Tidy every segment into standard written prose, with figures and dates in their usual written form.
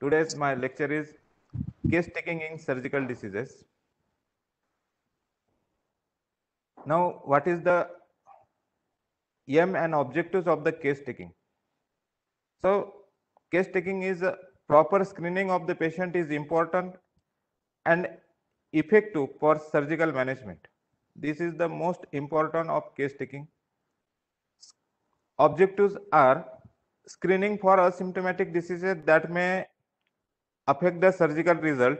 Today's my lecture is case taking in surgical diseases. Now, what is the aim and objectives of the case taking? So, case taking is proper screening of the patient is important and effective for surgical management. This is the most important of case taking. Objectives are screening for asymptomatic diseases that may affect the surgical result.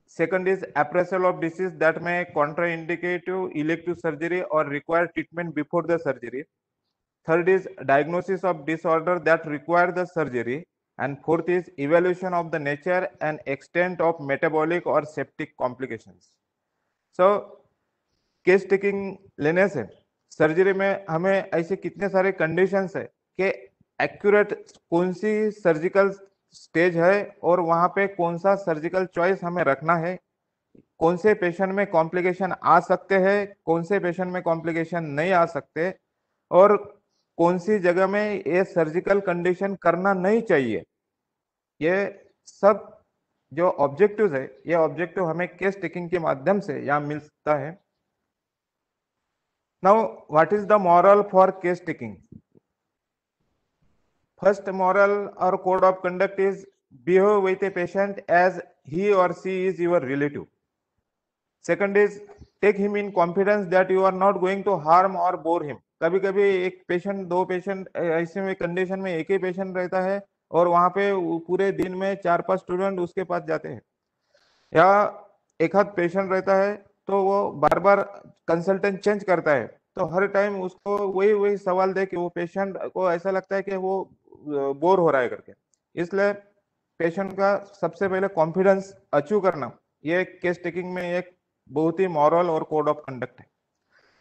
Second is appraisal of disease that may contraindicate to elective surgery or require treatment before the surgery. Third is diagnosis of disorder that require the surgery. And fourth is evaluation of the nature and extent of metabolic or septic complications. So case taking लेने से surgery में हमें ऐसे कितने सारे conditions है कि accurate कौन सी सर्जिकल स्टेज है और वहां पे कौन सा सर्जिकल चॉइस हमें रखना है, कौन से पेशेंट में कॉम्प्लिकेशन आ सकते हैं, कौन से पेशेंट में कॉम्प्लिकेशन नहीं आ सकते और कौन सी जगह में ये सर्जिकल कंडीशन करना नहीं चाहिए। ये सब जो ऑब्जेक्टिव्स है, ये ऑब्जेक्टिव हमें केस टेकिंग के माध्यम से यहाँ मिल सकता है। Now, what is the moral for case taking? First moral or code of conduct is behave with a patient as he or she is your relative. Second is take him in confidence that you are not going to harm or bore him. कभी कभी एक patient दो patient ऐसे में condition में एक ही patient रहता है और वहां पे पूरे दिन में 4-5 स्टूडेंट उसके पास जाते हैं, या एक आध पेशेंट रहता है तो वो बार बार कंसल्टेंट चेंज करता है, तो हर टाइम उसको वही वही सवाल दे कि वो पेशेंट को ऐसा लगता है कि वो बोर हो रहा है करके। इसलिए पेशेंट का सबसे पहले कॉन्फिडेंस अचीव करना ये केस टेकिंग में एक बहुत ही मॉरल और कोड ऑफ कंडक्ट है।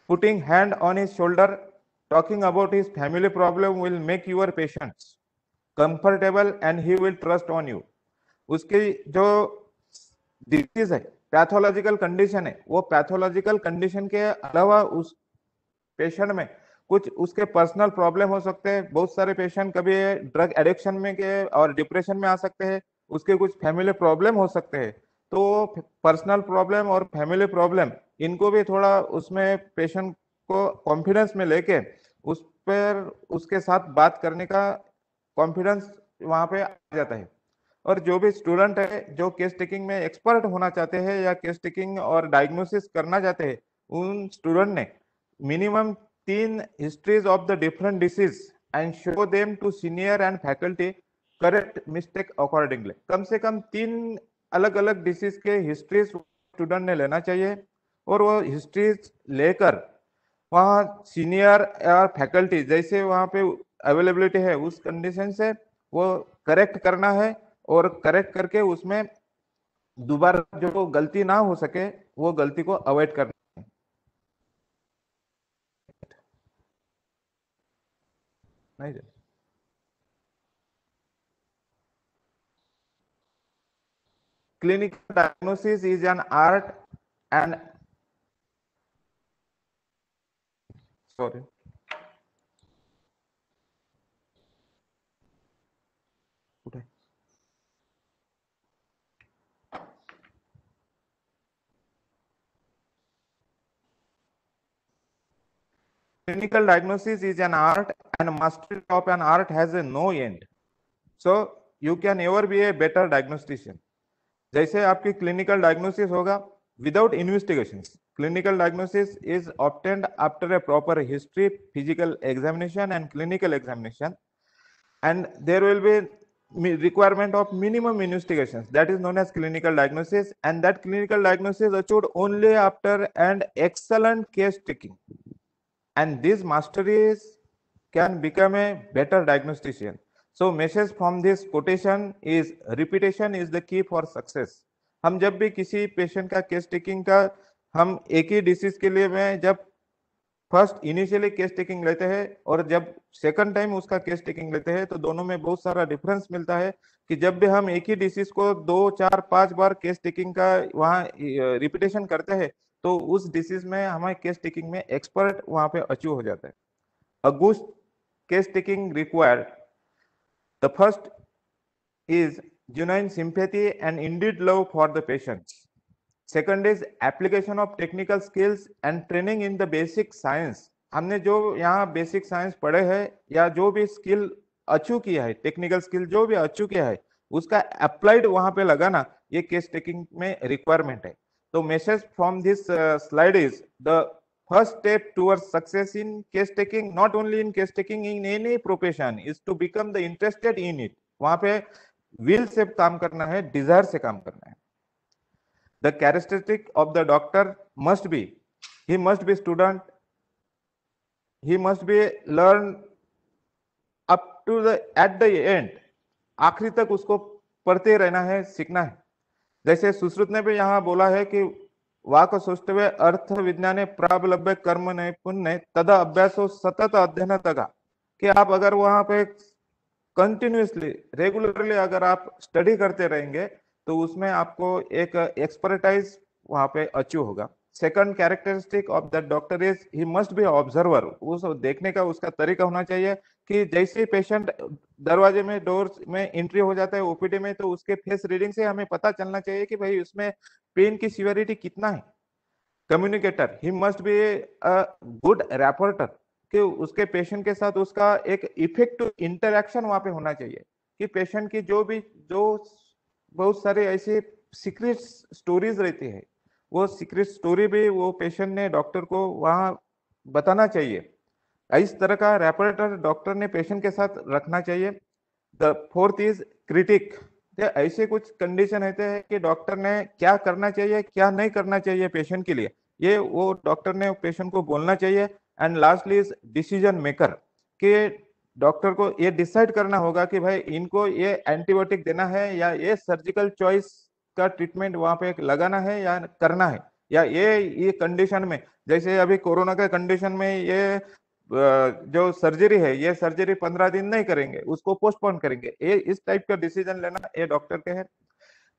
Putting hand on his shoulder, talking about his family problem will make your patients comfortable and he will trust on you. उसकी जो डिजीज है, पैथोलॉजिकल कंडीशन है, वो पैथोलॉजिकल कंडीशन के अलावा उस पेशेंट में कुछ उसके पर्सनल प्रॉब्लम हो सकते हैं। बहुत सारे पेशेंट कभी ड्रग एडिक्शन में के और डिप्रेशन में आ सकते हैं, उसके कुछ फैमिली प्रॉब्लम हो सकते हैं, तो पर्सनल प्रॉब्लम और फैमिली प्रॉब्लम इनको भी थोड़ा उसमें पेशेंट को कॉन्फिडेंस में लेके उस पर उसके साथ बात करने का कॉन्फिडेंस वहां पे आ जाता है। और जो भी स्टूडेंट है जो केस टेकिंग में एक्सपर्ट होना चाहते हैं या केस टेकिंग और डायग्नोसिस करना चाहते हैं, उन स्टूडेंट ने minimum 3 histories of the different disease and show them to senior and faculty, correct mistake accordingly. कम से कम 3 अलग अलग डिसीज के हिस्ट्रीज स्टूडेंट ने लेना चाहिए और वो हिस्ट्रीज लेकर वहाँ सीनियर या फैकल्टी जैसे वहाँ पे अवेलेबिलिटी है उस कंडीशन से वो करेक्ट करना है और करेक्ट करके उसमें दोबारा जो गलती ना हो सके वो गलती को अवॉइड करना। नहीं जी। Clinical diagnosis is an art and sorry. Clinical diagnosis is an art and mastery of an art has a no end. So you can never be a better diagnostician. जैसे आपकी clinical diagnosis होगा without investigations. Clinical diagnosis is obtained after a proper history, physical examination and clinical examination, and there will be requirement of minimum investigations, that is known as clinical diagnosis, and that clinical diagnosis achieved only after an excellent case taking, and these masteries can become a better diagnostician. So message from this quotation is repetition is the key for success. हम जब भी किसी patient का case taking का हम एक ही disease के लिए में जब फर्स्ट इनिशियली केस टेकिंग लेते हैं और जब सेकंड टाइम उसका केस टेकिंग लेते हैं तो दोनों में बहुत सारा डिफरेंस मिलता है कि जब भी हम एक ही डिसीज को 2-4-5 बार केस टेकिंग का वहाँ रिपीटेशन करते हैं तो उस डिसीज में हमारे केस टेकिंग में एक्सपर्ट वहां पे अचीव हो जाता है। A good case taking required the first is genuine sympathy and indeed love for the patient. Second is application of technical skills and training in the basic science. हमने जो यहाँ basic science पढ़े हैं या जो भी स्किल अचीव किया है, टेक्निकल स्किल जो भी अचीव किया है, उसका अप्लाइड वहां पे लगाना ये केस टेकिंग में रिक्वायरमेंट है. तो message from this slide is the first step towards success in case taking, not only in case taking, in any profession, is to become the interested in it. वहां पे will से काम करना है, desire से काम करना है. The characteristic of the doctor must be, he must be student, he must be learn up to the at the end, आखिरी तक उसको पढ़ते रहना है, सीखना है. जैसे सुश्रुत ने भी यहाँ बोला है कि वाक सौष्ठवे अर्थ विज्ञाने प्राबलभ्य कर्म नैपुण्य तदा अभ्यासो सतत अध्ययन तगा, कि आप अगर वहां पे कंटिन्यूसली रेगुलरली अगर आप स्टडी करते रहेंगे तो उसमें आपको एक एक्सपर्टाइज वहां पे अचीव होगा. Second characteristic of the doctor is he must B observer. उस देखने का उसका तरीका होना चाहिए कि जैसे पेशेंट दरवाजे में डोर में एंट्री हो जाता है ओपीडी में, तो उसके फेस रीडिंग से हमें पता चलना चाहिए कि भाई उसमें पेन की सीवियरिटी कितना है. Communicator, he must be a good reporter, कि उसके पेशेंट के साथ उसका एक इफेक्टिव इंटरेक्शन वहां पे होना चाहिए, कि पेशेंट की जो बहुत सारे ऐसे सीक्रेट स्टोरीज रहती है, वो सीक्रेट स्टोरी भी वो पेशेंट ने डॉक्टर को वहां बताना चाहिए. इस तरह का रैपोर्टर डॉक्टर ने पेशेंट के साथ रखना चाहिए. The fourth is critic. ऐसे कुछ कंडीशन रहते हैं कि डॉक्टर ने क्या करना चाहिए क्या नहीं करना चाहिए पेशेंट के लिए, ये वो डॉक्टर ने पेशेंट को बोलना चाहिए. And lastly is decision maker, कि डॉक्टर को ये डिसाइड करना होगा कि भाई इनको ये एंटीबायोटिक देना है या ये सर्जिकल चॉइस का ट्रीटमेंट वहां पे लगाना है या करना है, या ये कंडीशन में, जैसे अभी कोरोना के कंडीशन में ये जो सर्जरी है ये सर्जरी 15 दिन नहीं करेंगे, उसको पोस्टपोन करेंगे, ये इस टाइप का डिसीजन लेना ये डॉक्टर के है.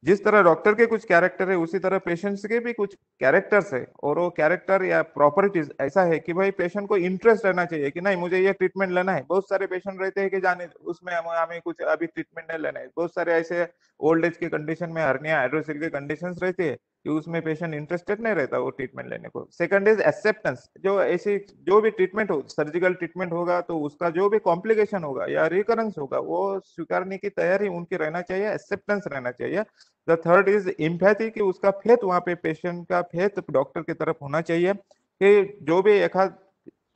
जिस तरह डॉक्टर के कुछ कैरेक्टर है उसी तरह पेशेंट्स के भी कुछ कैरेक्टर्स है, और वो कैरेक्टर या प्रॉपर्टीज ऐसा है कि भाई पेशेंट को इंटरेस्ट रहना चाहिए कि नहीं मुझे ये ट्रीटमेंट लेना है. बहुत सारे पेशेंट रहते हैं कि जाने उसमें हमें कुछ अभी ट्रीटमेंट नहीं लेना है. बहुत सारे ऐसे ओल्ड एज के कंडीशन में हर्निया हाइड्रोसिल के कंडीशन रहती है कि उसमें पेशेंट इंटरेस्टेड नहीं रहता वो ट्रीटमेंट लेने को. सेकंड इज एक्सेप्टेंस, जो ऐसी जो भी ट्रीटमेंट हो, सर्जिकल ट्रीटमेंट होगा तो उसका जो भी कॉम्प्लिकेशन होगा या रिकरेंस होगा वो स्वीकारने की तैयारी उनकी रहना चाहिए, एक्सेप्टेंस रहना चाहिए. द थर्ड इज इम्पैथी, कि उसका फेथ वहां पे पेशेंट का फेथ डॉक्टर की तरफ होना चाहिए, कि जो भी एक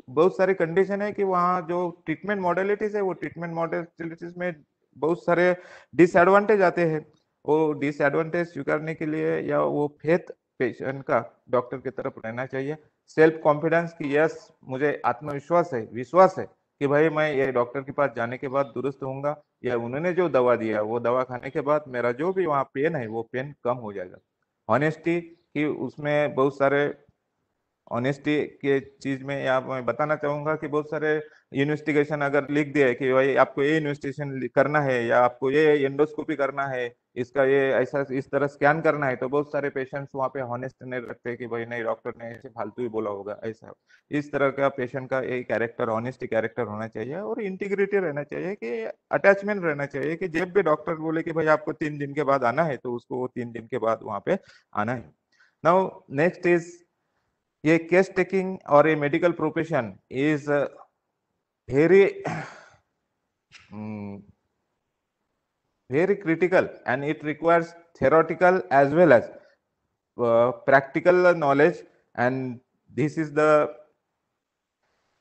बहुत सारी कंडीशन है कि वहाँ जो ट्रीटमेंट मॉडलिटीज है वो ट्रीटमेंट मॉडलिटीज में बहुत सारे डिसएडवांटेज आते हैं, वो डिसएडवांटेज स्वीकारने के लिए या वो फेथ पेशेंट का डॉक्टर की तरफ रहना चाहिए. सेल्फ कॉन्फिडेंस, कि यस मुझे आत्मविश्वास है, विश्वास है कि भाई मैं ये डॉक्टर के पास जाने के बाद दुरुस्त होऊंगा, या उन्होंने जो दवा दिया वो दवा खाने के बाद मेरा जो भी वहाँ पेन है वो पेन कम हो जाएगा. ऑनेस्टी, कि उसमें बहुत सारे ऑनेस्टी के चीज में यहाँ मैं बताना चाहूंगा कि बहुत सारे इन्वेस्टिगेशन अगर लिख दिया है कि भाई आपको ये इन्वेस्टिगेशन करना है या आपको ये एंडोस्कोपी करना है, इसका ये ऐसा इस तरह स्कैन करना है, तो बहुत सारे पेशेंट्स वहाँ पे हॉनेस्ट नहीं रखते कि भाई नहीं डॉक्टर ने ऐसे फालतू ही बोला होगा ऐसा. इस तरह का पेशेंट का एक कैरेक्टर ऑनेस्टी कैरेक्टर होना चाहिए, और इंटीग्रिटी रहना चाहिए, कि अटैचमेंट रहना चाहिए, कि जब भी डॉक्टर बोले कि भाई आपको 3 दिन के बाद आना है तो उसको वो 3 दिन के बाद वहाँ पे आना है. नाउ नेक्स्ट इज, ये केस टेकिंग और ये medical profession is very very critical, and it requires theoretical as well as practical knowledge. And this is the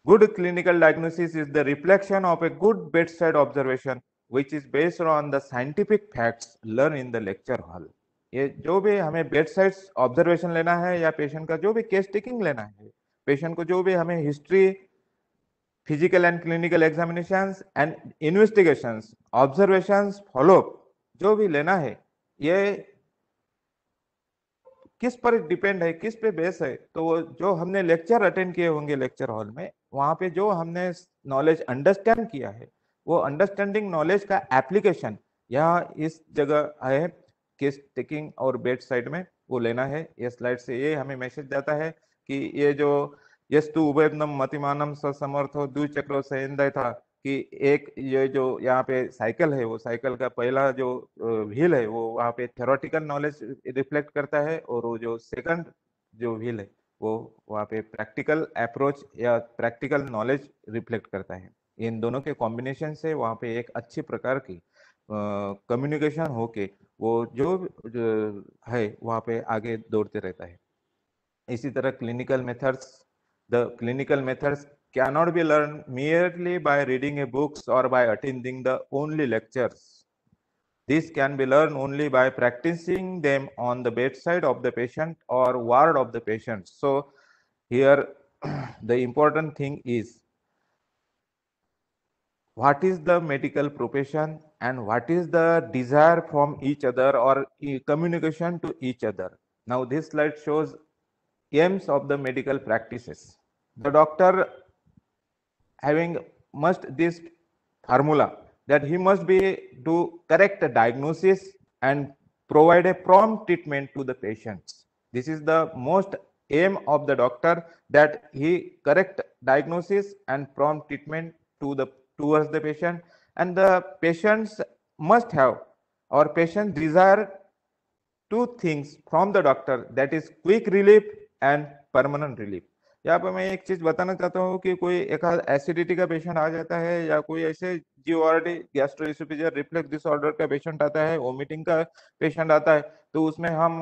good clinical diagnosis is the reflection of a good bedside observation which is based on the scientific facts learned in the lecture hall. ये जो भी हमें bed side observation लेना है या patient का जो भी केस टेकिंग लेना है, पेशेंट को जो भी हमें history, physical and clinical examinations and investigations, observations, follow up जो भी लेना है, ये किस पर डिपेंड है, किस पे बेस है. तो जो हमने लेक्चर अटेंड किए होंगे लेक्चर हॉल में, वहां पे जो हमने नॉलेज अंडरस्टैंड किया है वो अंडरस्टैंडिंग नॉलेज का एप्लीकेशन यहाँ इस जगह है केस टेकिंग और बेड साइड में वो लेना है. ये स्लाइड से ये हमें मैसेज जाता है कि ये जो यस्तु उभयनम मतिमानम समर्थो द्विचक्रो सेंदय था, कि एक ये जो यहाँ पे साइकिल है, वो साइकिल का पहला जो व्हील है वो वहाँ पे थ्योरेटिकल नॉलेज रिफ्लेक्ट करता है, और वो जो सेकंड जो व्हील है वो वहाँ पे प्रैक्टिकल अप्रोच या प्रैक्टिकल नॉलेज रिफ्लेक्ट करता है। इन दोनों के कॉम्बिनेशन से वहाँ पे एक अच्छी प्रकार की कम्युनिकेशन होके वो जो है वहाँ पे आगे दौड़ते रहता है। इसी तरह the clinical methods cannot be learned merely by reading a books or by attending the only lectures. This can be learned only by practicing them on the bedside of the patient or ward of the patient. So here the important thing is what is the medical profession and what is the desire from each other or communication to each other. Now this slide shows aims of the medical practices. The doctor having must this formula that he must be do correct diagnosis and provide a prompt treatment to the patients. This is the most aim of the doctor, that he correct diagnosis and prompt treatment towards the patient, and the patients must have or patient desire two things from the doctor, that is quick relief and permanent relief. यहाँ पर मैं एक चीज बताना चाहता हूँ कि कोई एक एसिडिटी का पेशेंट आ जाता है या कोई ऐसे जीओआरडी गैस्ट्रोएसोफेजियल रिफ्लक्स डिसऑर्डर का पेशेंट आता है, वोमिटिंग का पेशेंट आता है, तो उसमें हम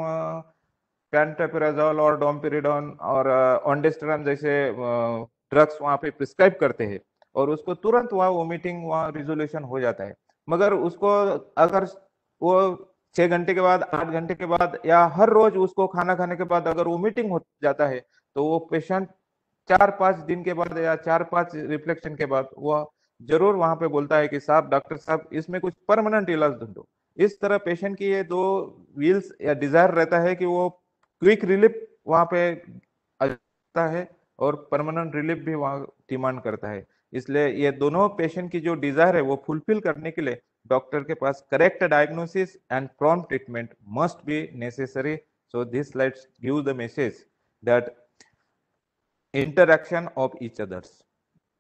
पेंटोपिराजोल और डोमपेरिडोन और ऑन्डेस्ट्राम जैसे ड्रग्स वहाँ पे प्रिस्क्राइब करते हैं और उसको तुरंत वहाँ वोमिटिंग वहाँ रिजोल्यूशन हो जाता है। मगर उसको अगर वो 6 घंटे के बाद, 8 घंटे के बाद या हर रोज उसको खाना खाने के बाद अगर वोमिटिंग हो जाता है, तो वो पेशेंट 4-5 दिन के बाद या 4-5 रिफ्लेक्शन के बाद वो जरूर वहां पे बोलता है कि साहब डॉक्टर साहब इसमें कुछ परमानेंट इलाज ढूंढो। इस तरह पेशेंट की ये दो व्हील्स या डिजायर रहता है कि वो क्विक रिलीफ वहां पे आता है और परमानेंट रिलीफ भी वहां डिमांड करता है। इसलिए ये दोनों पेशेंट की जो डिजायर है वो फुलफिल करने के लिए डॉक्टर के पास correct diagnosis and prompt treatment must be necessary. So this slides give the message that interaction of each others.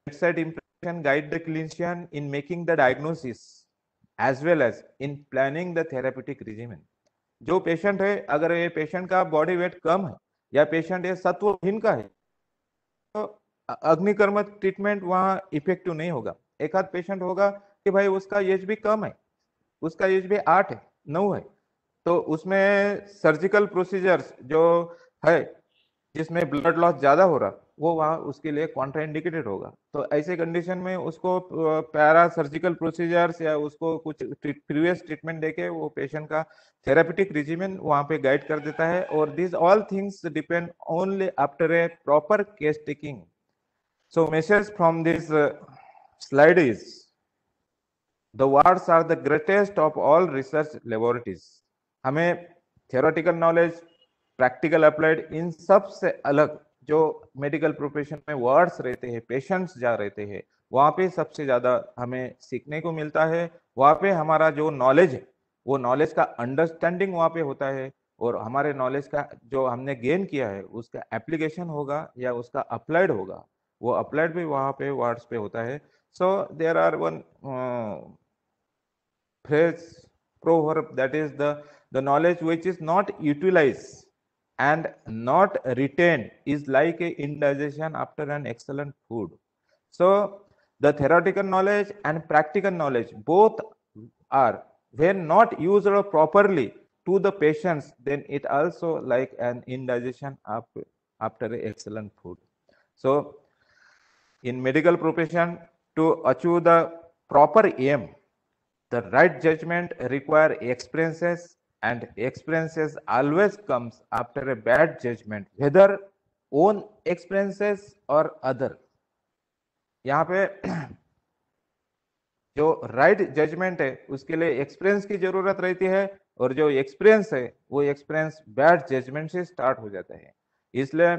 Bedside impression guide the clinician in making the diagnosis as well as in planning the therapeutic regimen. जो patient है, अगर ये patient का body weight कम है या patient ये सत्वहीन का है, तो अग्निकर्म ट्रीटमेंट वहां इफेक्टिव नहीं होगा। एक आध पेशेंट होगा कि भाई उसका एज भी कम है, उसका एज भी 8 है, 9 है, तो उसमें सर्जिकल प्रोसीजर्स जो है जिसमें ब्लड लॉस ज्यादा हो रहा, वो वहां उसके लिए कॉन्ट्राइंडिकेटेड होगा। तो ऐसे कंडीशन में उसको पैरा सर्जिकल प्रोसीजर्स या उसको कुछ प्रीवियस ट्रीटमेंट देके वो पेशेंट का थेरापेटिक रिजिमेन वहां पे गाइड कर देता है। और this all things depend only after a proper case taking. So message from this slide is the wards are the greatest of all research laboratories. हमें थियोरेटिकल नॉलेज, प्रैक्टिकल अप्लाइड, इन सब से अलग जो मेडिकल प्रोफेशन में words रहते हैं, patients जा रहते हैं, वहां पे सबसे ज्यादा हमें सीखने को मिलता है। वहां पे हमारा जो नॉलेज है वो नॉलेज का अंडरस्टैंडिंग वहां पे होता है, और हमारे नॉलेज का जो हमने गेन किया है उसका एप्लीकेशन होगा या उसका अप्लाइड होगा, वो अप्लाइड भी वहां पे वर्ड्स पे होता है। So there are one phrase proverb, that is the knowledge which is not utilized and not retained is like a indigestion after an excellent food. So the theoretical knowledge and practical knowledge both are, when not used properly to the patients, then it also like an indigestion after an excellent food. So in medical profession, to achieve the proper aim, the right judgment require experiences, and experiences always comes after a bad judgment, whether own experiences or other. यहाँ पे जो right judgement है उसके लिए experience की जरूरत रहती है, और जो एक्सपीरियंस है वो एक्सपीरियंस बैड जजमेंट से स्टार्ट हो जाता है। इसलिए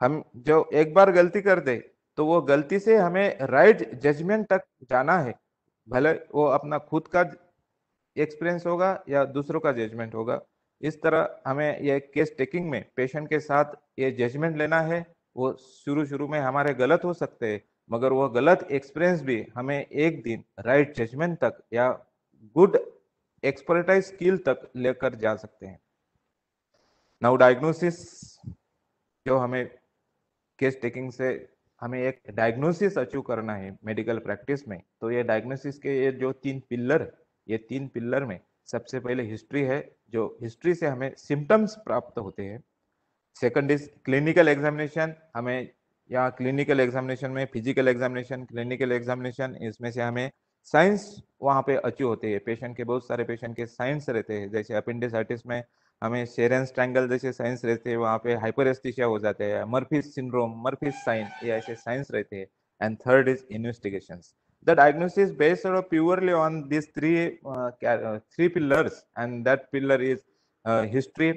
हम जो एक बार गलती कर दे तो वो गलती से हमें राइट जजमेंट तक जाना है, भले वो अपना खुद का एक्सपीरियंस होगा या दूसरों का जजमेंट होगा। इस तरह हमें ये केस टेकिंग में पेशेंट के साथ ये जजमेंट लेना है। वो शुरू में हमारे गलत हो सकते हैं, मगर वो गलत एक्सपीरियंस भी हमें एक दिन राइट जजमेंट तक या गुड एक्सपर्टाइज स्किल तक लेकर जा सकते हैं। नाउ डायग्नोसिस, जो हमें केस टेकिंग से हमें एक डायग्नोसिस अचीव करना है मेडिकल प्रैक्टिस में, तो ये डायग्नोसिस के ये जो तीन पिलर, ये तीन पिलर में सबसे पहले हिस्ट्री है, जो हिस्ट्री से हमें सिम्टम्स प्राप्त होते हैं। सेकंड इज क्लिनिकल एग्जामिनेशन, हमें यहाँ क्लिनिकल एग्जामिनेशन में फिजिकल एग्जामिनेशन, क्लिनिकल एग्जामिनेशन, इसमें से हमें साइंस वहाँ पे अचीव होते हैं। पेशेंट के, बहुत सारे पेशेंट के साइंस रहते हैं, जैसे अपेंडिसाइटिस में हमें शेरेंस ट्रायंगल जैसे साइंस रहते हैं, वहाँ पे हाइपरेस्थेसिया हो जाते हैं, मर्फीज सिंड्रोम, मर्फीज साइन, ये ऐसे साइंस रहते हैं। And third is investigations. The diagnosis based purely on these three pillars, and that pillar is history,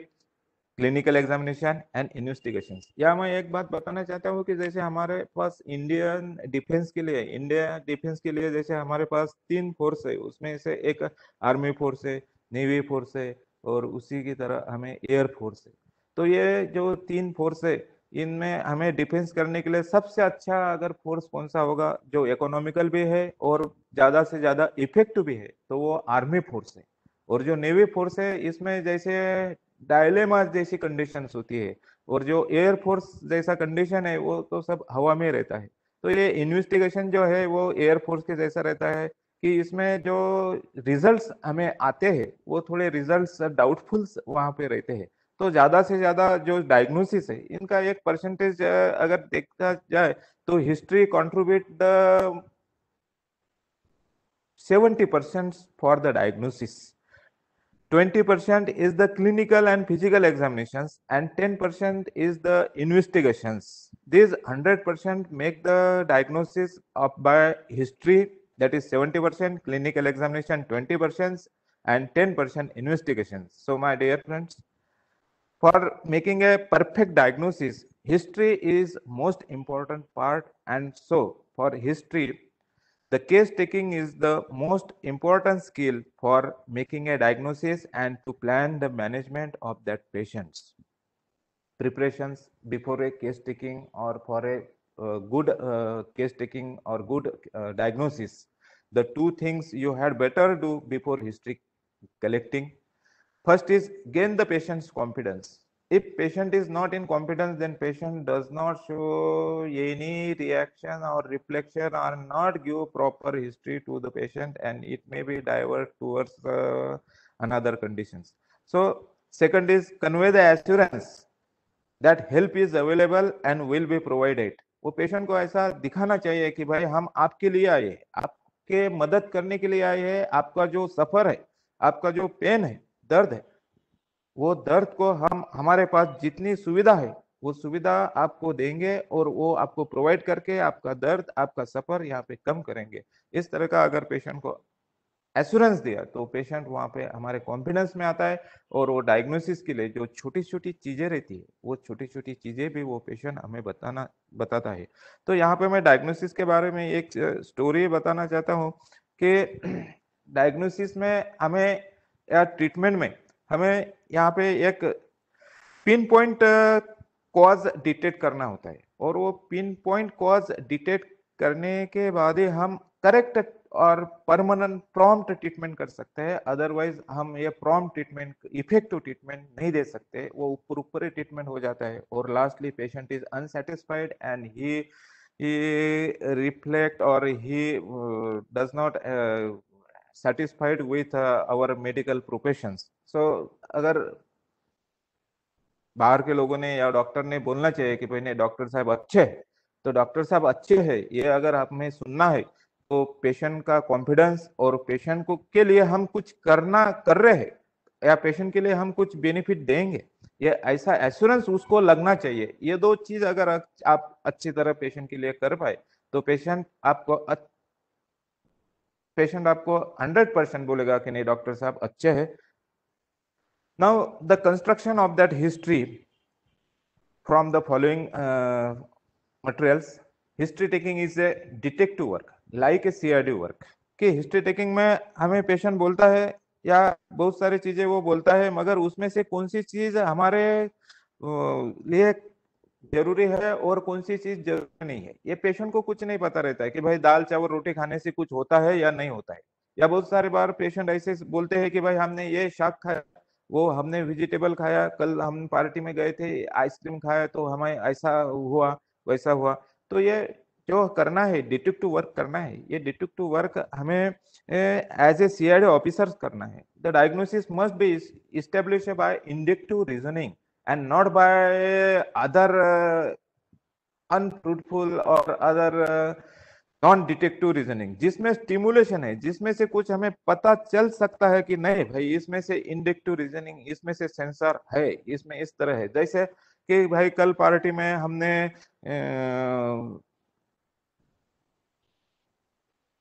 clinical examination and investigation. या मैं एक बात बताना चाहता हूँ कि जैसे हमारे पास इंडिया डिफेंस के लिए जैसे हमारे पास 3 फोर्स है, उसमें से एक आर्मी फोर्स है, नेवी फोर्स है, और उसी की तरह हमें एयर फोर्स है। तो ये जो 3 फोर्स है, इनमें हमें डिफेंस करने के लिए सबसे अच्छा अगर फोर्स कौन सा होगा, जो इकोनॉमिकल भी है और ज्यादा से ज्यादा इफेक्टिव भी है, तो वो आर्मी फोर्स है। और जो नेवी फोर्स है, इसमें जैसे डायलेमा जैसी कंडीशंस होती है, और जो एयरफोर्स जैसा कंडीशन है वो तो सब हवा में रहता है। तो ये इन्वेस्टिगेशन जो है वो एयरफोर्स के जैसा रहता है कि इसमें जो रिजल्ट्स हमें आते हैं वो थोड़े रिजल्ट्स डाउटफुल वहां पे रहते हैं। तो ज्यादा से ज्यादा जो डायग्नोसिस है, इनका एक परसेंटेज अगर देखा जाए तो history contribute the 70% for the diagnosis, 20% is the clinical and physical examinations, and 10% is the investigations. These 100% make the diagnosis of by history, that is 70%, clinical examination 20%, and 10% investigations. So my dear friends, for making a perfect diagnosis, history is most important part, and so for history, the case taking is the most important skill for making a diagnosis and to plan the management of that patients. Preparations before a case taking or for a good case taking or good diagnosis, the two things you had better do before history collecting. First is gain the patient's confidence. If patient is not in confidence, then patient does not show any reaction or reflection or not give proper history to the patient, and it may be divert towards another conditions. So second is convey the assurance that help is available and will be provided. वो patient को ऐसा दिखाना चाहिए कि भाई हम आपके लिए आए, आपके मदद करने के लिए आए हैं, आपका जो सफर है, आपका जो पेन है, दर्द है, वो दर्द को हम हमारे पास जितनी सुविधा है वो सुविधा आपको देंगे, और वो आपको प्रोवाइड करके आपका दर्द, आपका सफर यहाँ पे कम करेंगे। इस तरह का अगर पेशेंट को एश्योरेंस दिया तो पेशेंट वहाँ पे हमारे कॉन्फिडेंस में आता है, और वो डायग्नोसिस के लिए जो छोटी छोटी चीजें रहती है, वो छोटी छोटी चीजें भी वो पेशेंट हमें बताता है। तो यहाँ पे मैं डायग्नोसिस के बारे में एक स्टोरी बताना चाहता हूँ कि डायग्नोसिस में हमें या ट्रीटमेंट में हमें यहाँ पे एक पिन पॉइंट कॉज डिटेक्ट करना होता है, और वो पिन पॉइंट कॉज डिटेक्ट करने के बाद ही हम करेक्ट और परमानेंट प्रॉम्प्ट ट्रीटमेंट कर सकते हैं। अदरवाइज हम ये प्रॉम्प्ट ट्रीटमेंट, इफेक्टिव ट्रीटमेंट नहीं दे सकते, वो ऊपर ऊपर ही ट्रीटमेंट हो जाता है, और lastly patient is unsatisfied and he reflect or he does not satisfied with our medical professions. So अगर बाहर के लोगों ने या डॉक्टर ने बोलना चाहिए कि भाई नहीं डॉक्टर साहब अच्छे हैं, तो डॉक्टर साहब अच्छे हैं ये अगर हमें सुनना है, तो पेशेंट का कॉन्फिडेंस और पेशेंट को के लिए हम कुछ कर रहे हैं, या पेशेंट के लिए हम कुछ बेनिफिट देंगे, ये ऐसा एश्योरेंस उसको लगना चाहिए। ये दो चीज अगर आप अच्छी तरह पेशेंट के लिए कर पाए, तो पेशेंट आपको 100% बोलेगा कि नहीं डॉक्टर साहब अच्छे हैं। Now the construction of that history from the following materials. History taking is a detective work like a CID work। कि हिस्ट्री टेकिंग में हमें पेशेंट बोलता है या बहुत सारी चीजें वो बोलता है, मगर उसमें से कौन सी चीज हमारे लिए जरूरी है और कौन सी चीज जरूरी नहीं है, ये पेशेंट को कुछ नहीं पता रहता है कि भाई दाल चावल रोटी खाने से कुछ होता है या नहीं होता है। या बहुत सारे बार पेशेंट ऐसे बोलते हैं कि भाई हमने ये शाक खाया, वो हमने वेजिटेबल खाया, कल हम पार्टी में गए थे आइसक्रीम खाया तो हमें ऐसा हुआ वैसा हुआ। तो ये जो करना है डिटेक्टिव वर्क करना है, ये डिटेक्टिव वर्क हमें एज ए सीआईडी ऑफिसर्स करना है। The diagnosis must be established by inductive reasoning and not by other unfruitful or other non detective reasoning, जिसमें स्टिमुलेशन है, जिसमें से कुछ हमें पता चल सकता है कि नहीं भाई इसमें से इंडक्टिव रीजनिंग, इसमें से सेंसर है, इसमें इस तरह है। जैसे कि भाई कल पार्टी में हमने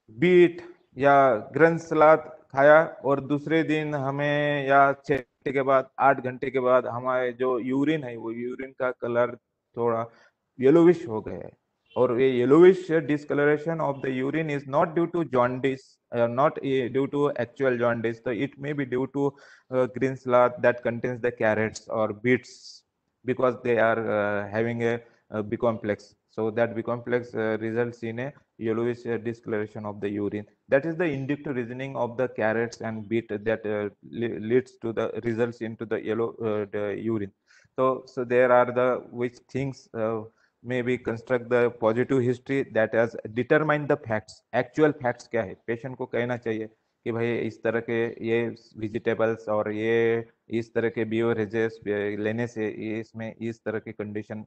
बीट या ग्रंथ सलाद खाया और दूसरे दिन हमें या 6 घंटे के बाद 8 घंटे के बाद हमारे जो यूरिन है वो यूरिन का कलर थोड़ा येलोविश हो गया है। और ये yellowish discoloration of the urine is not due to jaundice, not due to actual jaundice, so it may be due to green salad that contains the carrots or beets, because they are having a B complex, so that B complex results in a yellowish discoloration of the urine. That is the inductive reasoning of the carrots and beet that leads to the results into the yellow the urine. So there are the which things maybe construct the positive history that has determined the facts, actual facts क्या है patient को कहना चाहिए कि भाई इस तरह के ये वेजिटेबल्स और ये इस तरह के बियोरेजेस लेने से इसमें इस तरह की कंडीशन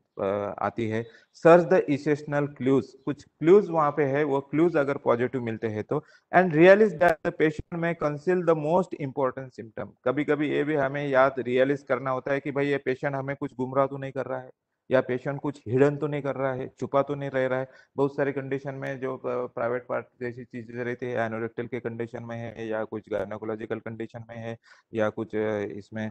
आती है। सर्च द इसेशनल क्लूज, कुछ क्लूज वहां पे है, वो क्लूज अगर पॉजिटिव मिलते हैं तो and realize that the patient may conceal the most important symptom. कभी कभी ये भी हमें याद रियलाइज करना होता है कि भाई ये पेशेंट हमें कुछ गुमराह तो नहीं कर रहा है, या पेशेंट कुछ हिडन तो नहीं कर रहा है, छुपा तो नहीं रह रहा है। बहुत सारी कंडीशन में जो प्राइवेट पार्ट जैसी चीजें रहती है, एनोरेक्टल के कंडीशन में है या कुछ गायनोकोलॉजिकल कंडीशन में है या कुछ इसमें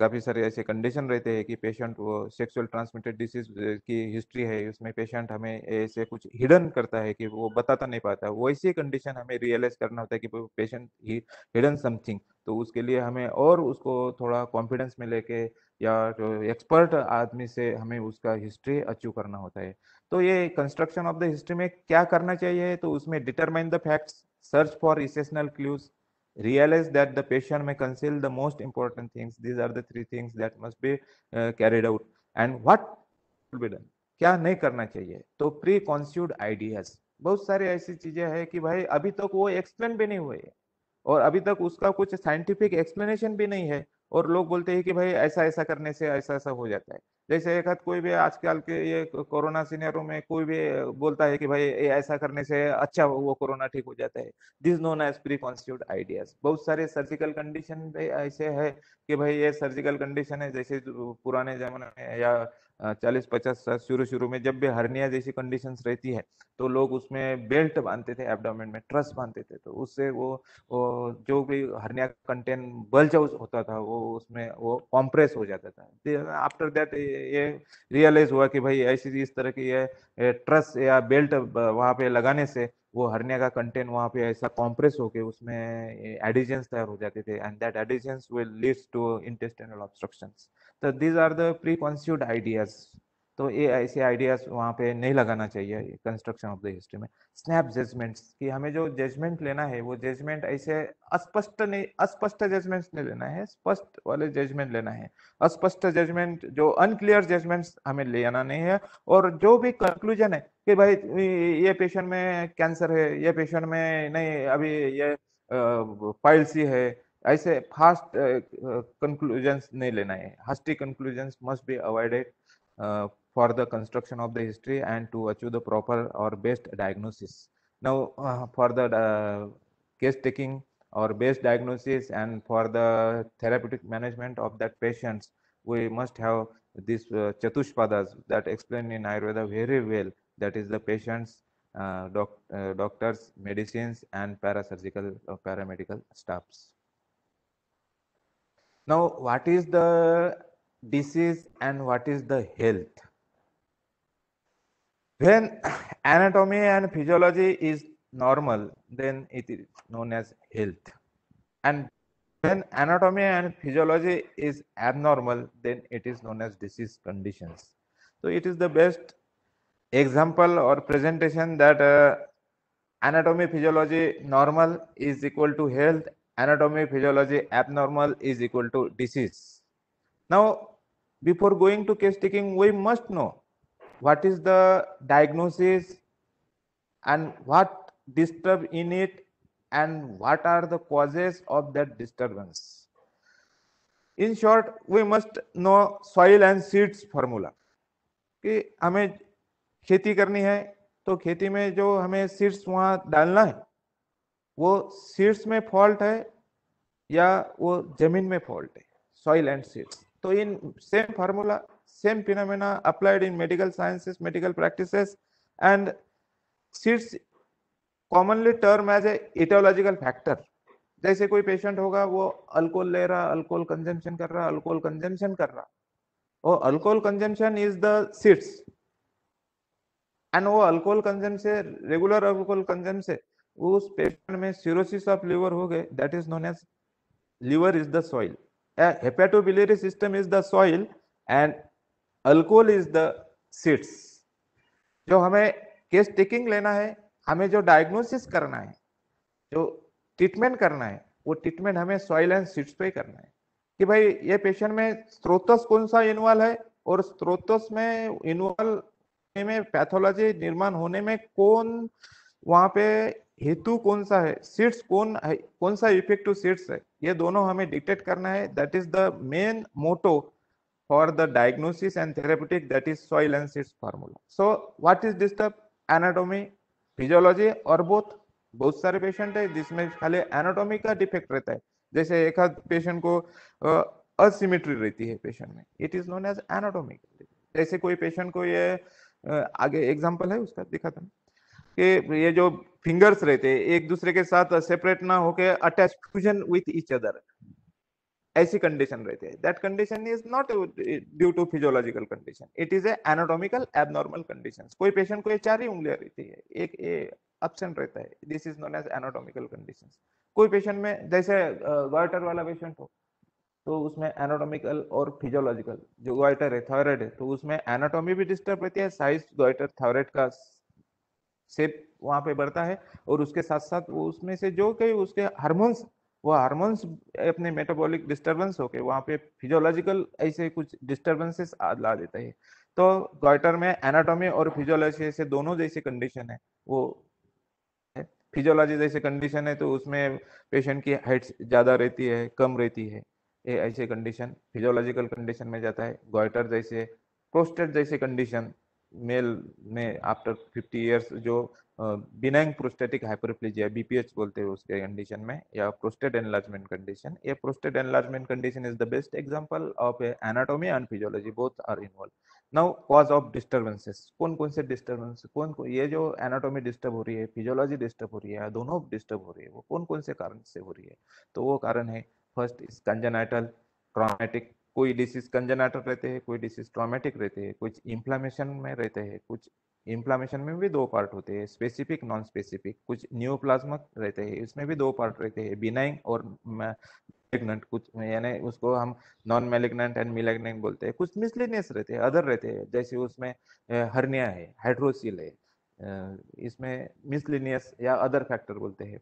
काफी सारे ऐसे कंडीशन रहते हैं कि पेशेंट वो सेक्सुअल ट्रांसमिटेड डिसीज की हिस्ट्री है, उसमें पेशेंट हमें ऐसे कुछ हिडन करता है कि वो बताता नहीं पाता, वैसी कंडीशन हमें रियलाइज करना होता है कि पेशेंट ही हिडन समथिंग। तो उसके लिए हमें और उसको थोड़ा कॉन्फिडेंस में लेके या जो एक्सपर्ट आदमी से हमें उसका हिस्ट्री अचीव करना होता है। तो ये कंस्ट्रक्शन ऑफ द हिस्ट्री में क्या करना चाहिए, तो उसमें determine the facts, search for essential clues, realize that the patient may conceal the most important things. These are the three things that must be carried out. And what should be done, क्या नहीं करना चाहिए, तो pre कॉन्स्यूड ideas. बहुत सारी ऐसी चीजें हैं कि भाई अभी तक वो एक्सप्लेन भी नहीं हुए और अभी तक उसका कुछ साइंटिफिक एक्सप्लेनेशन भी नहीं है, और लोग बोलते हैं कि भाई ऐसा ऐसा करने से ऐसा ऐसा हो जाता है। जैसे एक हाथ कोई भी आजकल के ये कोरोना सीनियरों में कोई भी बोलता है कि भाई ये ऐसा करने से अच्छा वो कोरोना ठीक हो जाता है। This known as pre constitute ideas. बहुत सारे सर्जिकल कंडीशन भी ऐसे है कि भाई ये सर्जिकल कंडीशन है, जैसे पुराने जमाने में या 40-50 शुरू शुरू में जब भी हर्निया जैसी कंडीशंस रहती है तो लोग उसमें बेल्ट बांधते थे, एब्डोमेन में ट्रस बांधते थे, तो उससे वो जो भी हर्निया कंटेंट बल्ज होता था वो उसमें वो कॉम्प्रेस हो जाता था। आफ्टर दैट ये रियलाइज हुआ कि भाई ऐसी इस तरह की ये ट्रस या बेल्ट वहां पे लगाने से वो हर्निया का कंटेंट वहां पे ऐसा कॉम्प्रेस होके उसमें एडिशंस तैयार हो जाते थे, and that adhesions will leads to intestinal obstructions. तो these are the pre constitute ideas. तो ये ऐसे आइडियाज वहां पे नहीं लगाना चाहिए कंस्ट्रक्शन ऑफ द हिस्ट्री में। स्नैप जजमेंट्स, कि हमें जो जजमेंट लेना है वो जजमेंट ऐसे अस्पष्ट नहीं, अस्पष्ट जजमेंट्स नहीं लेना है, स्पष्ट वाले जजमेंट लेना है। अस्पष्ट जजमेंट जो अनक्लियर जजमेंट्स हमें लेना नहीं है। और जो भी कंक्लूजन है कि भाई ये पेशेंट में कैंसर है, ये पेशेंट में नहीं अभी ये पाइल सी है, ऐसे फास्ट कंक्लूजन्स नहीं लेना है। hasty conclusions must be avoided for the construction of the history and to achieve the proper or best diagnosis. Now for the case taking or best diagnosis and for the therapeutic management of that patients, we must have these chatushpadas that explain in Ayurveda very well, that is the patients, doctors, medicines and parasurgical or paramedical staffs. Now, what is the disease and what is the health? When anatomy and physiology is normal, then it is known as health. And when anatomy and physiology is abnormal, then it is known as disease conditions. So it is the best example or presentation that anatomy physiology normal is equal to health, anatomy physiology abnormal is equal to disease. Now, before going to case taking, we must know what is the diagnosis and what disturb in it and what are the causes of that disturbance. In short, we must know soil and seeds formula कि हमें खेती करनी है तो खेती में जो हमें सीड्स वहां डालना है वो सीड्स में फॉल्ट है या वो जमीन में फॉल्ट है, सॉइल एंड सीड्स. तो in same formula, same phenomena applied in medical sciences, medical practices, and seeds commonly term as a aetiological factor. जैसे कोई पेशेंट होगा वो अल्कोहल ले रहा, अल्कोहल कंजम्पशन कर रहा, अल्कोहल कंजम्पशन कर रहा, और alcohol consumption is the seeds, and वो अल्कोहल कंजम से, रेगुलर अल्कोहल कंजम से उस पेशेंट में सिरोसिस ऑफ लिवर हो गए, that is known as liver is the soil. Hepatobiliary system is the soil and alcohol is the seeds. जो हमें case taking लेना है, हमें जो डायग्नोसिस करना है, जो ट्रीटमेंट करना है, वो ट्रीटमेंट हमें सॉइल एंड सीड्स पे करना है कि भाई ये पेशेंट में स्त्रोतस कौन सा इन्वॉल्व है और स्त्रोतस में इन्वॉल्व में पैथोलॉजी निर्माण होने में कौन वहां पे हेतु कौन सा है, सीड्स कौन है, कौन सा इफेक्टिव सीड्स है, ये दोनों हमें डिटेक्ट करना है. That is the main motto for the diagnosis and therapeutic, that is soil and seeds formula. So what is disturb? Anatomy, physiology और बोथ. बहुत सारे पेशेंट है जिसमें खाली एनाटॉमी का डिफेक्ट रहता है. जैसे एक आध पेशेंट को असिमेट्री रहती है पेशेंट में, it is known as anatomy. जैसे कोई पेशेंट को ये आगे एग्जांपल है उसका दिखाता हूं कि ये जो फिंगर्स रहते हैं एक दूसरे के साथ सेपरेट ना होके attach, fusion with each other, ऐसी कंडीशन रहती है. That condition is not due to physiological condition, it is a anatomical abnormal condition. कोई पेशेंट को ये 4 ही उंगलियां रहती है, एक एब्सेंट रहता है, this is known as anatomical condition. कोई पेशेंट में जैसे गॉइटर वाला पेशेंट हो तो उसमें एनाटॉमिकल और फिजियोलॉजिकल, जो गॉइटर है, थायराइड है, तो उसमें एनाटॉमी भी डिस्टर्ब रहती है, साइज गॉइटर थायराइड का शेप वहां पे बढ़ता है, और उसके साथ साथ वो उसमें से जो कई उसके हार्मोन्स, वो हार्मोन्स अपने मेटाबॉलिक डिस्टर्बेंस होके वहां पे फिजियोलॉजिकल ऐसे कुछ डिस्टर्बेंसेस ला देता है. तो गॉइटर में एनाटॉमी और फिजियोलॉजी से दोनों जैसे कंडीशन है. वो फिजियोलॉजी जैसे कंडीशन है तो उसमें पेशेंट की हाइट ज्यादा रहती है, कम रहती है, ये ऐसे कंडीशन फिजियोलॉजिकल कंडीशन में जाता है. गॉइटर जैसे, प्रोस्टेट जैसे कंडीशन मेल में आफ्टर 50 इयर्स, जो बिनाइन प्रोस्टेटिक हाइपरप्लेजिया बीपीएच बोलते हैं उसके कंडीशन में, या प्रोस्टेट एनलार्जमेंट कंडीशन. ये prostate enlargement condition is the best example of anatomy and physiology, both are involve. Now cause of disturbances, कौन कौन से डिस्टर्बेंस, ये जो एनाटॉमी डिस्टर्ब हो रही है, फिजियोलॉजी डिस्टर्ब हो रही है, दोनों डिस्टर्ब हो रही है, वो कौन कौन से कारण से हो रही है? तो वो कारण है, फर्स्ट इज कंजेनाइटल, ट्रॉमेटिक. कोई डिसीज कंजेनाइटल रहते हैं, कोई डिसीज ट्रॉमेटिक रहते हैं, कुछ इन्फ्लामेशन में रहते हैं, कुछ इन्फ्लामेशन में भी 2 पार्ट होते हैं, स्पेसिफिक नॉन स्पेसिफिक. कुछ न्यूप्लाज्मिक रहते हैं, इसमें भी 2 पार्ट रहते हैं, बिनाइन और मैलिग्नेंट. कुछ यानी उसको हम नॉन मैलिग्नेंट एंड मैलिग्नेंट बोलते हैं. कुछ मिसलिनियस रहते हैं, अदर रहते हैं, जैसे उसमें हर्निया है, हाइड्रोसिल है, इसमें मिसलिनियस या अदर फैक्टर बोलते हैं.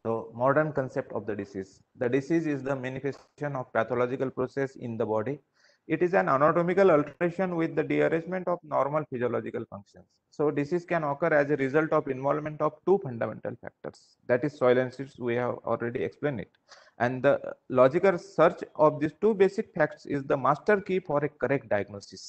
So modern concept of the disease. The disease is the manifestation of pathological process in the body. It is an anatomical alteration with the dearrangement of normal physiological functions. So disease can occur as a result of involvement of 2 fundamental factors. That is soil and seeds, we have already explained it. And the logical search of these 2 basic facts is the master key for a correct diagnosis.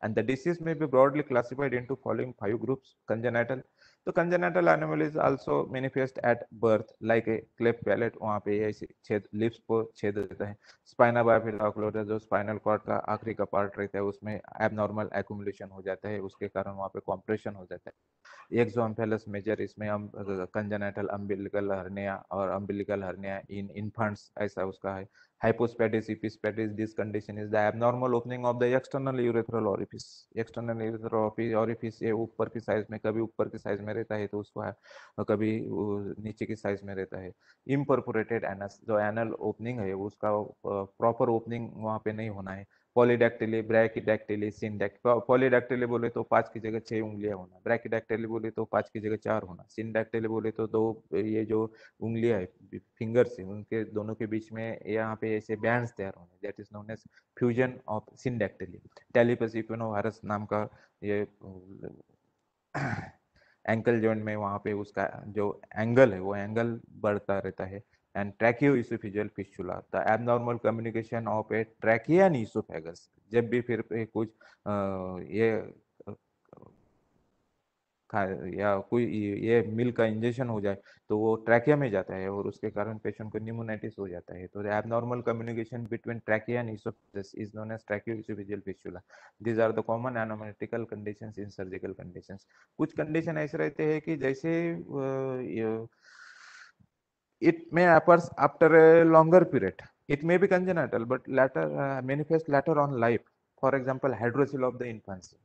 And the disease may be broadly classified into following 5 groups: congenital. तो congenital anomalies also manifest at birth, like a cleft palate, वहां पे ऐसे छेद, lips को छेद देता है. Spina बाइफिला ओक्लूसा, जो स्पाइनल कॉर्ड का आखिरी का पार्ट रहता है, उसमें एबनॉर्मल एक्यूमुलेशन हो जाता है, उसके कारण वहां पे कॉम्प्रेशन हो जाता है. एक्सोम्फेलस मेजर, इसमें हम कंजेनिटल अम्बिलिकल हर्निया और अम्बिलिकल हर्निया इन इन्फेंट्स, ऐसा उसका है. Hypospadias, epispadias, this condition is the abnormal opening of the external urethral orifice. External urethral orifice ये ऊपर की साइज में, कभी ऊपर की साइज में रहता है तो उसको कभी नीचे की साइज में रहता है। इम्परफोरेटेड एनस, जो एनल ओपनिंग है उसका प्रॉपर ओपनिंग वहाँ पे नहीं होना है। पॉलीडैक्टिली, ब्रैकिडैक्टिली, सिनडैक्टिली। पॉलीडैक्टिली बोले तो 5 की जगह 6 उंगलियां होना, ब्रैकिडैक्टिली बोले तो 5 की जगह 4 होना, सिनडैक्टिली बोले तो दो, ये जो उंगलियां है फिंगर्स है उनके दोनों के बीच में यहाँ पे ऐसे बैंड्स तैयार होने, that is known as fusion of syndactyly. Talipes equinovarus नाम का ये एंकल जॉइंट में वहाँ पे उसका जो एंगल है वो एंगल बढ़ता रहता है। And tracheoesophageal fistula, the abnormal communication of a trachea and oesophagus. जब भी फिर कुछ ये या कोई ये मिल्क का इंजेक्शन हो जाए तो वो ट्रैकिया में जाता है और उसके कारण पेशेंट को न्यूमोनाइटिस हो जाता है। तो abnormal communication between trachea and oesophagus is known as tracheoesophageal fistula. These are the common anatomical conditions in surgical conditions. कुछ कंडीशन ऐसे रहते हैं कि जैसे it may occurs after a longer period. It may be congenital, but later manifest later on life. For example, hydrocele of the infancy.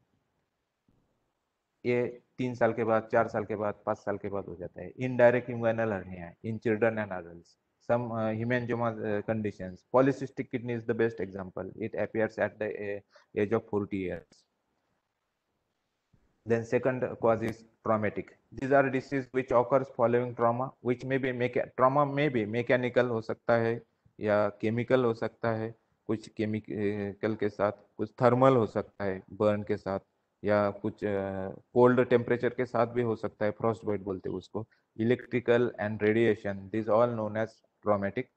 ये 3 साल के बाद, 4 साल के बाद, 5 साल के बाद हो जाता है। Indirect inguinal hernia in children and adults. Some hemangioma conditions. Polycystic kidney is the best example. It appears at the age of 40 years. Then second cause is traumatic. These are disease which occurs following trauma, which may be trauma may be mechanical हो सकता है या chemical हो सकता है, कुछ chemical के साथ, कुछ thermal हो सकता है burn के साथ, या कुछ cold temperature के साथ भी हो सकता है, frostbite बोलते हैं उसको, electrical and radiation, these all known as traumatic.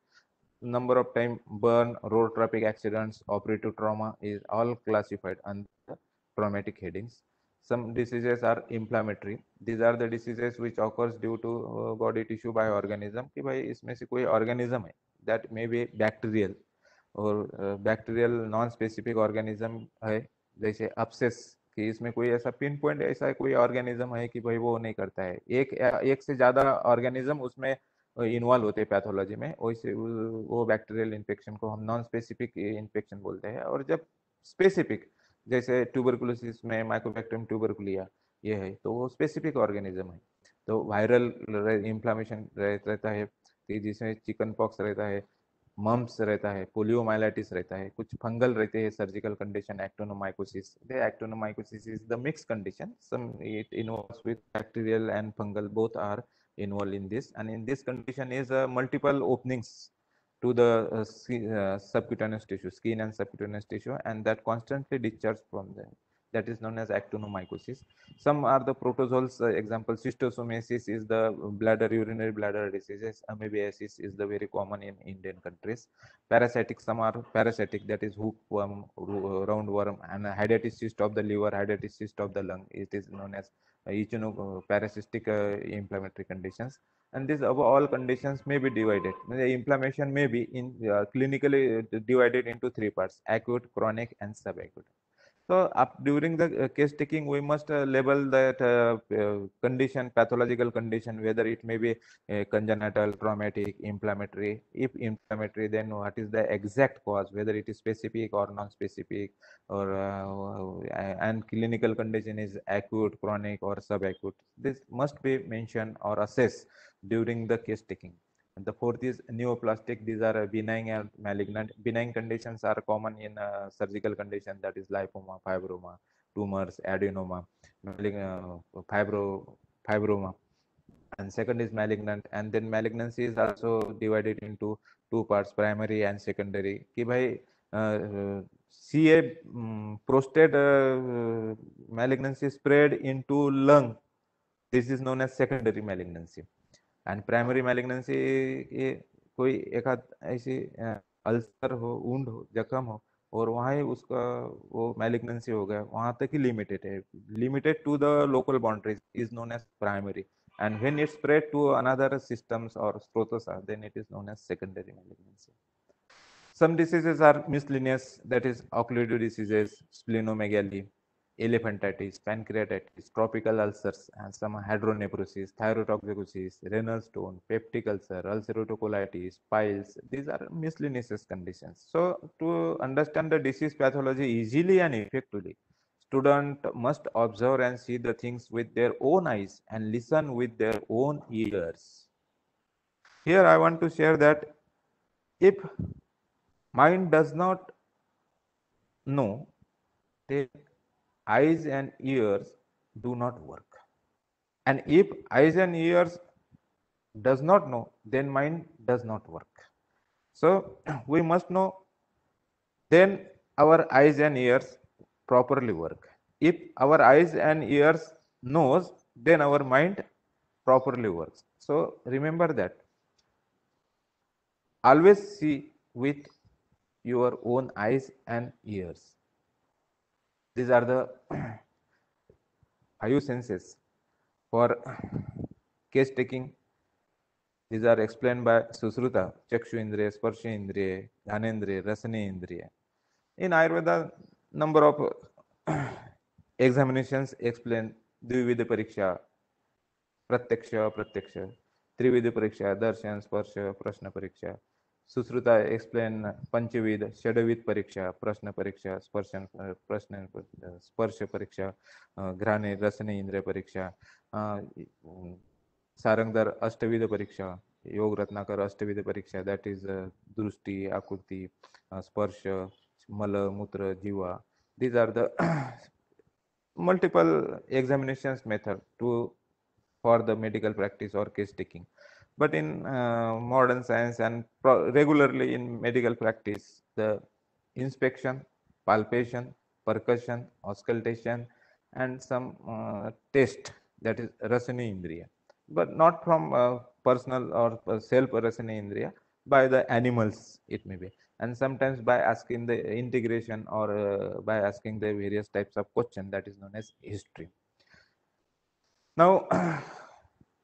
Number of time burn, road traffic accidents, operative trauma is all classified under traumatic headings. Some diseases are inflammatory. These are the diseases which occurs due to body tissue by organism, कि भाई इसमें से कोई organism है, that may be bacterial, और bacterial non specific organism है, जैसे अपसेस, कि इसमें कोई ऐसा पिन पॉइंट ऐसा कोई ऑर्गेनिज्म है कि भाई वो नहीं करता है, एक से ज्यादा ऑर्गेनिज्म उसमें इन्वॉल्व होते हैं पैथोलॉजी में, वैसे वो बैक्टीरियल इन्फेक्शन को हम नॉन स्पेसिफिक इन्फेक्शन बोलते हैं। और जब स्पेसिफिक, जैसे ट्यूबरकुलोसिस में माइकोबैक्टीरियम ट्यूबरकुलिया ये है, तो वो स्पेसिफिक ऑर्गेनिज्म है। तो वायरल इन्फ्लामेशन रहता है, जिसमें चिकन पॉक्स रहता है, मम्प्स रहता है, पोलियोमाइलाइटिस रहता है, कुछ फंगल रहते हैं surgical condition, actinomycosis. The actinomycosis is the mix condition, some it involves with bacterial and fungal, both are involved in this, and in this condition is multiple openings to the subcutaneous tissue, skin and subcutaneous tissue, and that constantly discharge from them, that is known as actinomycosis. Some are the protozoals, example schistosomiasis is the bladder, urinary bladder diseases. Amoebiasis is the very common in Indian countries. Parasitic, some are parasitic, that is hookworm, roundworm, and hydatid cyst of the liver, hydatid cyst of the lung. It is known as parasitic inflammatory conditions. And these all conditions may be divided. The inflammation may be in clinically divided into 3 parts: acute, chronic, and subacute. So during the case taking, we must label that condition, pathological condition, whether it may be congenital, traumatic, inflammatory. If inflammatory, then what is the exact cause, whether it is specific or non-specific, or and clinical condition is acute, chronic, or subacute. This must be mentioned or assessed during the case taking. And the fourth is neoplastic. These are benign and malignant. Benign conditions are common in surgical condition, that is lipoma, fibroma, tumors, adenoma, fibroma. And second is malignant, and then malignancy is also divided into 2 parts, primary and secondary. कि भाई CA prostate malignancy spread into lung. This is known as secondary malignancy. And primary malignancy ये कोई एक आध ऐसी ulcer हो, wound हो, जख्म हो, और वहाँ ही उसका वो मैलिग्नेंसी हो गया, वहाँ तक ही लिमिटेड है, limited to the local boundaries, is known as primary, and when it spread to another systems or stratosa, then it is known as secondary malignancy. Some diseases are miscellaneous, that is occlusive diseases, splenomegaly, elephantitis, pancreatitis, tropical ulcers, and some hydronephrosis, thyrotoxicosis, renal stone, peptic ulcer, ulcerative colitis, piles. These are miscellaneous conditions. So to understand the disease pathology easily and effectively, Student must observe and see the things with their own eyes and listen with their own ears. Here I want to share that if mind does not know, then eyes and ears do not work. And if eyes and ears does not know, then mind does not work. So we must know, then our eyes and ears properly work. If our eyes and ears knows, then our mind properly works. So remember that. Always see with your own eyes and ears. These are the five senses for case taking. These are explained by Susruta, Chakshu Indriya, Sparsha Indriya, Ghanendriya, Rasane Indriya. In Ayurveda, number of examinations explain Dvividha Pariksha, Pratyaksha, Pratyaksha, Trividha Pariksha, Darshan, Sparsha, Prashna Pariksha. Susruta explain Panchavid, Shadavid Pariksha, Prashna Pariksha, Sparshan, Prashna, Sparsha Pariksha, Grane, Rasane Indriya Pariksha. Sarangdar Ashtavidha Pariksha, Yog Ratnakar Ashtavidha Pariksha, that is Drushti, Akurti, Sparsha, Mala, Mutra, Jiva. These are the multiple examinations method to for the medical practice or case taking. But in modern science and regularly in medical practice, the inspection, palpation, percussion, auscultation, and some test, that is Rasani Indriya, but not from personal or self Rasani Indriya, by the animals it may be, and sometimes by asking the integration or by asking the various types of question, that is known as history. Now